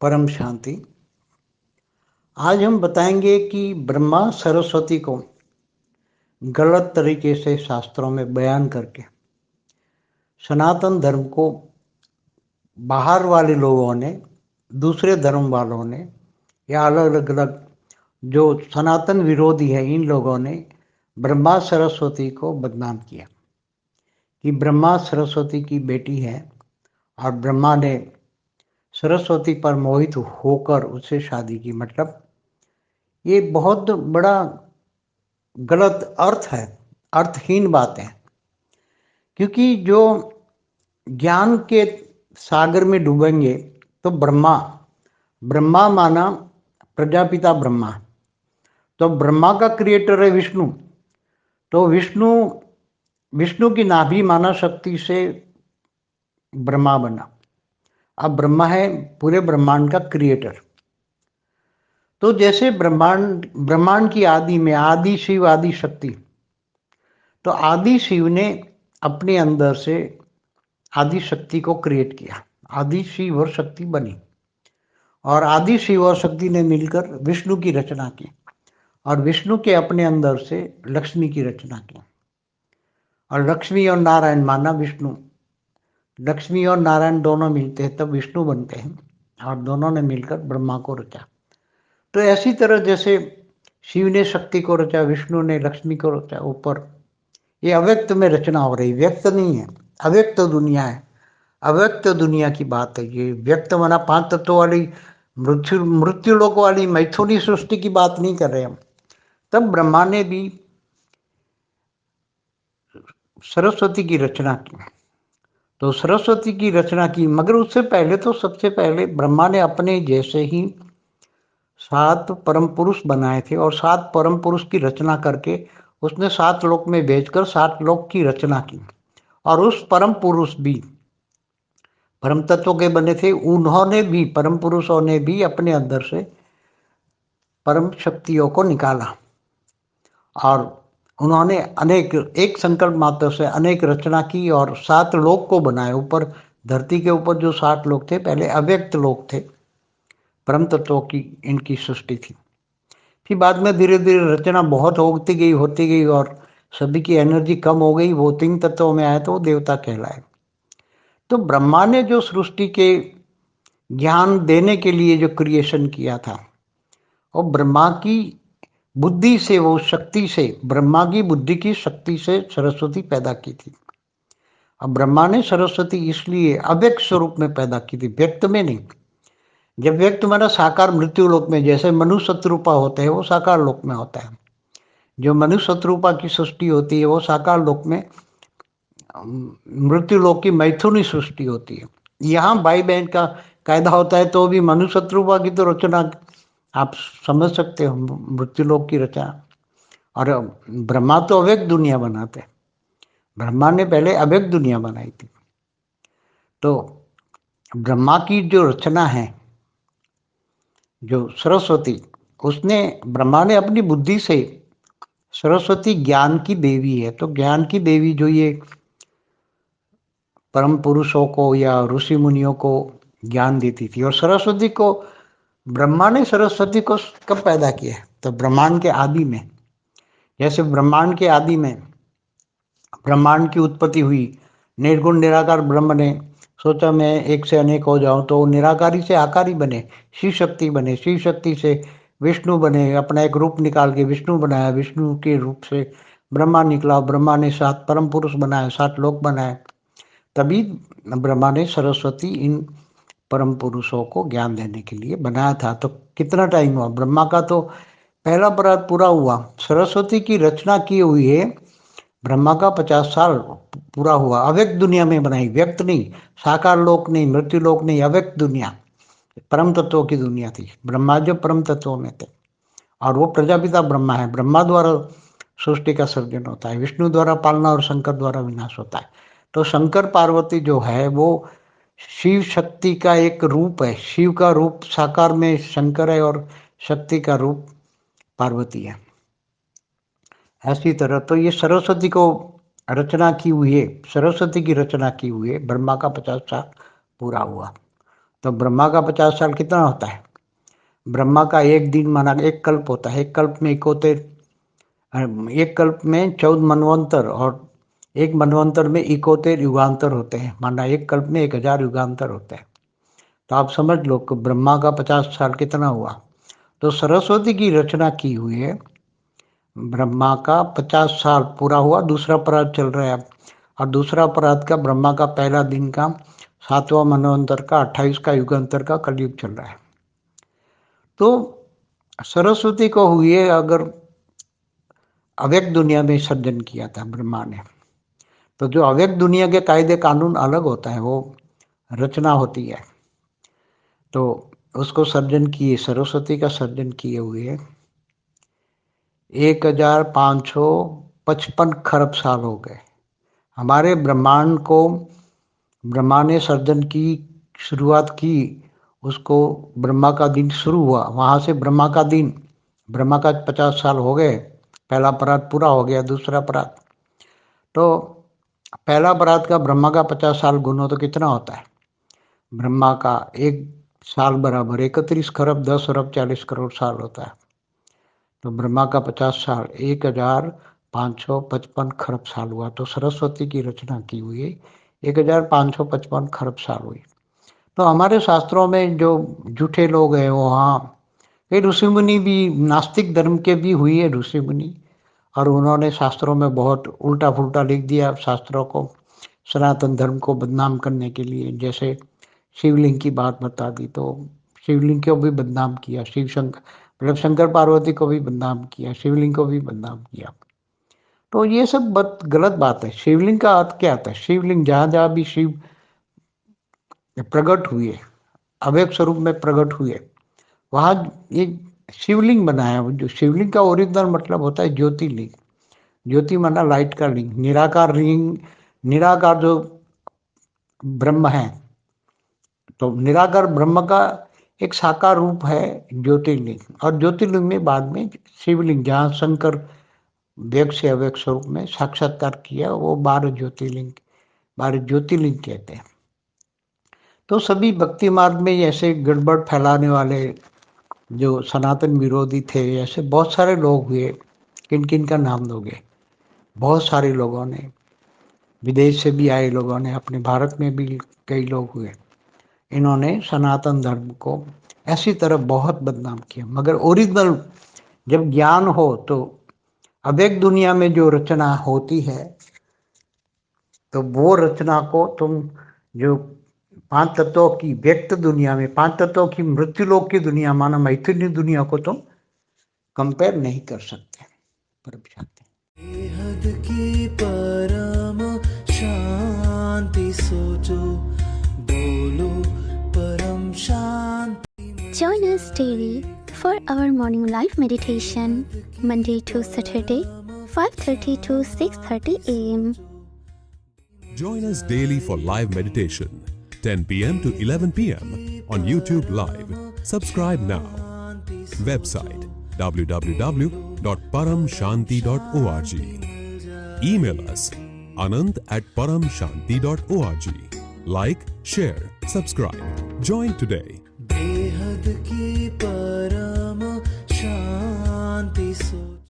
परम शांति। आज हम बताएंगे कि ब्रह्मा सरस्वती को गलत तरीके से शास्त्रों में बयान करके सनातन धर्म को बाहर वाले लोगों ने, दूसरे धर्म वालों ने या अलग अलग जो सनातन विरोधी है, इन लोगों ने ब्रह्मा सरस्वती को बदनाम किया कि ब्रह्मा सरस्वती की बेटी है और ब्रह्मा ने सरस्वती पर मोहित होकर उससे शादी की। मतलब ये बहुत बड़ा गलत अर्थ है, अर्थहीन बात है। क्योंकि जो ज्ञान के सागर में डूबेंगे तो ब्रह्मा ब्रह्मा माना प्रजापिता ब्रह्मा, तो ब्रह्मा का क्रिएटर है विष्णु। तो विष्णु विष्णु की नाभि माना शक्ति से ब्रह्मा बना। अब ब्रह्मा है पूरे ब्रह्मांड का क्रिएटर। तो जैसे ब्रह्मांड ब्रह्मांड की आदि में आदि शिव आदि शक्ति, तो आदि शिव ने अपने अंदर से आदि शक्ति को क्रिएट किया, आदि शिव और शक्ति बनी और आदि शिव और शक्ति ने मिलकर विष्णु की रचना की और विष्णु के अपने अंदर से लक्ष्मी की रचना की। और लक्ष्मी और नारायण माना विष्णु, लक्ष्मी और नारायण दोनों मिलते हैं तब विष्णु बनते हैं और दोनों ने मिलकर ब्रह्मा को रचा। तो ऐसी तरह जैसे शिव ने शक्ति को रचा, विष्णु ने लक्ष्मी को रचा ऊपर, ये अव्यक्त में रचना हो रही, व्यक्त नहीं है, अव्यक्त दुनिया है। अव्यक्त दुनिया की बात है ये। व्यक्त माना 5 तत्वों वाली मृत्यु लोक वाली मैथुनी सृष्टि की बात नहीं कर रहे हम। तब ब्रह्मा ने भी सरस्वती की रचना की। तो सरस्वती की रचना की, मगर उससे पहले तो सबसे पहले ब्रह्मा ने अपने जैसे ही 7 परम पुरुष बनाए थे और 7 परम पुरुष की रचना करके उसने 7 लोक में भेजकर 7 लोक की रचना की। और उस परम पुरुष भी परम तत्वों के बने थे, उन्होंने भी, परम पुरुषों ने भी अपने अंदर से परम शक्तियों को निकाला और उन्होंने अनेक, एक संकल्प मात्र से अनेक रचना की और 7 लोक को बनाए। ऊपर धरती के ऊपर जो 7 लोक थे पहले अव्यक्त लोक थे, परम तत्वों की इनकी सृष्टि थी। फिर बाद में धीरे धीरे रचना बहुत होती गई और सभी की एनर्जी कम हो गई, वो 3 तत्वों में आए तो वो देवता कहलाए। तो ब्रह्मा ने जो सृष्टि के ज्ञान देने के लिए जो क्रिएशन किया था, और ब्रह्मा की बुद्धि से, वो शक्ति से, ब्रह्मा की बुद्धि की शक्ति से सरस्वती पैदा की थी। अब ब्रह्मा ने सरस्वती इसलिए अव्यक्त स्वरूप में पैदा की थी, व्यक्त में नहीं। जब व्यक्त माना साकार मृत्यु लोक में, जैसे मनुष्य शत्रुपा होते हैं वो साकार लोक में होता है। जो मनुष्य शत्रुपा की सृष्टि होती है वो साकार लोक में, मृत्यु लोक की मैथुनी सृष्टि होती है। यहाँ भाई बहन का कायदा होता है तो भी मनुष्य शत्रुपा की तो रचना आप समझ सकते हो, मृत्यु लोक की रचना। और ब्रह्मा तो अव्यक्त दुनिया बनाते, ब्रह्मा ने पहले अव्यक्त दुनिया बनाई थी। तो ब्रह्मा की जो रचना है, जो सरस्वती, उसने, ब्रह्मा ने अपनी बुद्धि से, सरस्वती ज्ञान की देवी है, तो ज्ञान की देवी जो ये परम पुरुषों को या ऋषि मुनियों को ज्ञान देती थी। और सरस्वती को, ब्रह्मा ने सरस्वती को कब पैदा किया है? तो ब्रह्मांड के आदि में। जैसे ब्रह्मांड के आदि में ब्रह्मांड की उत्पत्ति हुई, निर्गुण निराकार ब्रह्म ने सोचा मैं एक से अनेक हो जाऊं, तो निराकारी से आकारी बने, शिव शक्ति बने, शिव शक्ति से विष्णु बने, अपना एक रूप निकाल के विष्णु बनाया, विष्णु के रूप से ब्रह्मा निकला, ब्रह्मा ने 7 परम पुरुष बनाए, 7 लोक बनाए। तभी ब्रह्मा ने सरस्वती इन परम पुरुषों को ज्ञान देने के लिए बनाया था। तो कितना टाइम हुआ? ब्रह्मा का तो पहला परात पूरा हुआ, सरस्वती की रचना की हुई है, ब्रह्मा का 50 साल पूरा हुआ। अव्यक्त दुनिया में बनाई, व्यक्त नहीं, साकार लोक नहीं, मृत्यु लोक नहीं, अव्यक्त दुनिया, परम तत्वों की दुनिया थी। ब्रह्मा जो परम तत्वों में थे और वो प्रजापिता ब्रह्मा है। ब्रह्मा द्वारा सृष्टि का सर्जन होता है, विष्णु द्वारा पालना और शंकर द्वारा विनाश होता है। तो शंकर पार्वती जो है वो शिव शक्ति का एक रूप है। शिव का रूप साकार में शंकर है और शक्ति का रूप पार्वती है। ऐसी तरह तो ये सरस्वती को रचना की हुई है, सरस्वती की रचना की हुई है, ब्रह्मा का 50 साल पूरा हुआ। तो ब्रह्मा का 50 साल कितना होता है? ब्रह्मा का एक दिन माना एक कल्प होता है। एक कल्प में 14 मनवंतर, और एक मनवंतर में 71 युगांतर होते हैं। माना एक कल्प में 1000 युगांतर होते हैं। तो आप समझ लो कि ब्रह्मा का 50 साल कितना हुआ। तो सरस्वती की रचना की हुई है। ब्रह्मा का 50 साल पूरा हुआ, दूसरा अपराध चल रहा है अब। और दूसरा अपराध का ब्रह्मा का पहला दिन का 7वां मनवंतर का 28 का युगांतर का कलयुग चल रहा है। तो सरस्वती को हुई अगर अव्यक्त दुनिया में सर्जन किया था ब्रह्मा ने, तो जो अव्यक्त दुनिया के कायदे कानून अलग होता है, वो रचना होती है। तो उसको सर्जन किए, सरस्वती का सर्जन किए हुए 1555 खरब साल हो गए। हमारे ब्रह्मांड को ब्रह्मा ने सर्जन की शुरुआत की, उसको ब्रह्मा का दिन शुरू हुआ, वहाँ से ब्रह्मा का दिन, ब्रह्मा का 50 साल हो गए, पहला अपराध पूरा हो गया। दूसरा अपराध, तो पहला अपराध का ब्रह्मा का 50 साल गुनो तो कितना होता है? ब्रह्मा का एक साल बराबर 31 खरब 10 अरब 40 करोड़ साल होता है। तो ब्रह्मा का 50 साल 1555 खरब साल हुआ। तो सरस्वती की रचना की हुई 1555 खरब साल हुई। तो हमारे शास्त्रों में जो झूठे लोग हैं, वो हाँ, कई ऋषि मुनि भी, नास्तिक धर्म के भी हुई है ऋषि मुनि, और उन्होंने शास्त्रों में बहुत उल्टा फुल्टा लिख दिया शास्त्रों को, सनातन धर्म को बदनाम करने के लिए। जैसे शिवलिंग की बात बता दी, तो शिवलिंग को भी बदनाम किया, शिव शंकर मतलब शंकर पार्वती को भी बदनाम किया, शिवलिंग को भी बदनाम किया। तो ये सब गलत बात है। शिवलिंग का अर्थ क्या आता है? शिवलिंग जहाँ जहाँ भी शिव प्रकट हुए, अव्यक्त स्वरूप में प्रकट हुए, वहाँ एक शिवलिंग बनाया। जो शिवलिंग का ओरिजिनल मतलब होता है ज्योतिर्लिंग। ज्योति माना लाइट का लिंग, निराकार लिंग, निराकार जो ब्रह्म है। तो निराकार ब्रह्म का एक साकार रूप है ज्योतिर्लिंग। और ज्योतिर्लिंग में बाद में शिवलिंग, जहाँ शंकर व्यक्त से अव्यक्त स्वरूप में साक्षात्कार किया, वो 12 ज्योतिर्लिंग, 12 ज्योतिर्लिंग कहते हैं। तो सभी भक्ति मार्ग में ऐसे गड़बड़ फैलाने वाले जो सनातन विरोधी थे, ऐसे बहुत सारे लोग हुए। किन किन का नाम दोगे? बहुत सारे लोगों ने, विदेश से भी आए लोगों ने, अपने भारत में भी कई लोग हुए। इन्होंने सनातन धर्म को ऐसी तरह बहुत बदनाम किया। मगर ओरिजिनल जब ज्ञान हो, तो अव्यक्त दुनिया में जो रचना होती है, तो वो रचना को तुम जो 5 तत्वों की व्यक्त दुनिया में, 5 तत्वों की मृत्युलोक की दुनिया, माना मैथिली दुनिया को तुम कंपेयर नहीं कर सकते। परम शांति। बेहद की परम शांति सोचो, बोलो परम शांति। Join us daily for our morning live meditation, Monday to Saturday, 5:30 to 6:30 a.m. Join us daily for live meditation, 10 p.m. to 11 p.m. on YouTube Live. Subscribe now. Website www.paramshanti.org. Email us anand@paramshanti.org. Like, share, subscribe. Join today.